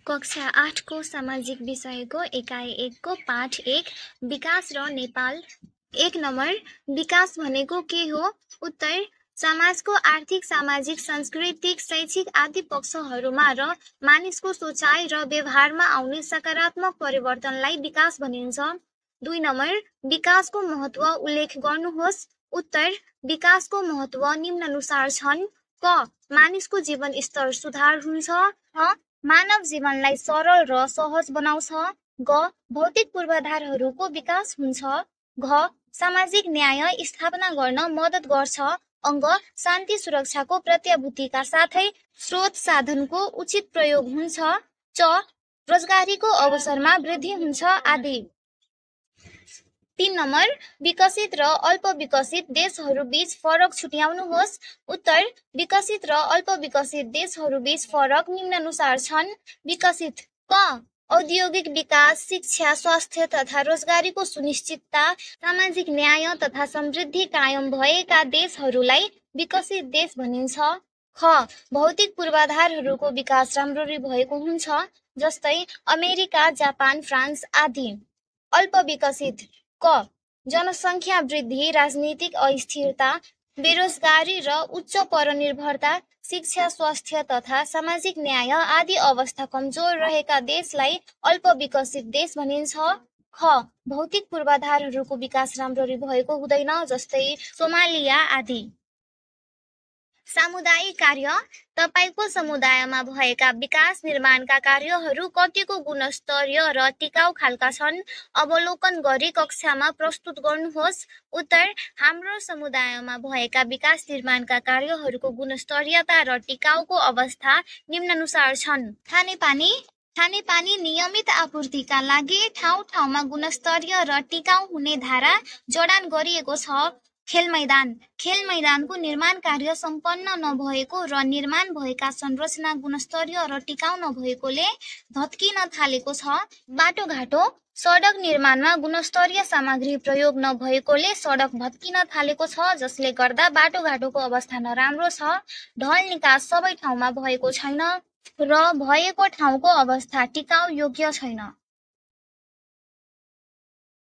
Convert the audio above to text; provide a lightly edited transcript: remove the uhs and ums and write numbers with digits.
कक्षा 8 को सामाजिक विषयको एकाइ 1 को पाठ 1 विकास र नेपाल। 1 नम्बर विकास भनेको के हो? उत्तर समाजको आर्थिक, सामाजिक, सांस्कृतिक, शैक्षिक आदि पक्षहरूमा र मानिसको सोचाइ र व्यवहारमा आउने सकारात्मक परिवर्तनलाई विकास भनिन्छ। 2 नम्बर विकासको महत्त्व उल्लेख गर्नुहोस्। उत्तर विकासको महत्त्व निम्नानुसार छन्। क मानिसको जीवन स्तर सुधार हुन्छ। ख मानव जीवनलाई सरल र सहज बनाउँछ। ग भौतिक पूर्वाधारहरूको विकास हुन्छ। घ सामाजिक न्याय स्थापना गर्न मद्दत गर्छ। अङ्ग शान्ति सुरक्षाको प्रत्याभूतिका साथै स्रोत साधनको उचित प्रयोग हुन्छ। च रोजगारीको अवसरमा वृद्धि हुन्छ आदि। 3 नम्बर विकसित र अल्प विकसित देशहरूबीच फरक छुट्याउनुहोस्। उत्तर विकसित र अल्प विकसित देशहरूबीच फरक निम्नानुसार छन्। विकसित क औद्योगिक विकास, शिक्षा, स्वास्थ्य तथा रोजगारीको सुनिश्चितता, सामाजिक न्याय तथा समृद्धि कायम भएका देशहरूलाई विकसित देश भनिन्छ। ख भौतिक पूर्वाधारहरूको विकास राम्ररी भएको हुन्छ, जस्तै अमेरिका, जापान, फ्रान्स आदि। अल्प विकसित क जनसङ्ख्या वृद्धि, राजनीतिक अस्थिरता, बेरोजगारी र उच्च परनिर्भरता, शिक्षा, स्वास्थ्य तथा सामाजिक न्याय आदि अवस्था कमजोर रहेका देशलाई अल्प विकसित देश भनिन्छ। ख भौतिक पूर्वाधारहरूको विकास राम्ररी भएको हुँदैन, जस्तै सोमालिया आदि। सामुदायिक कार्य तपाईको समुदायमा भएका विकास निर्माणका कार्यहरू कतिको गुणस्तरीय र टिकाउ खालका छन्? अवलोकन गरी कक्षामा प्रस्तुत गर्नुहोस्। उत्तर हाम्रो समुदायमा भएका विकास निर्माणका कार्यहरूको गुणस्तरीयता र टिकाउको अवस्था निम्नानुसार छन्। खानेपानी नियमित आपूर्तिका लागि ठाउँ ठाउँमा गुणस्तरीय र टिकाउ हुने धारा जडान गरिएको छ। खेल मैदानको निर्माण कार्य सम्पन्न नभएको र निर्माण भएका संरचना गुणस्तरीय र टिकाउ नभएकोले भत्किन थालेको छ। बाटोघाटो सडक निर्माणमा गुणस्तरीय सामग्री प्रयोग नभएकोले सडक भत्किन थालेको छ, जसले गर्दा बाटोघाटोको अवस्था नराम्रो छ। ढल निकास सबै ठाउँमा भएको छैन र भएको ठाउँको अवस्था टिकाउ योग्य छैन।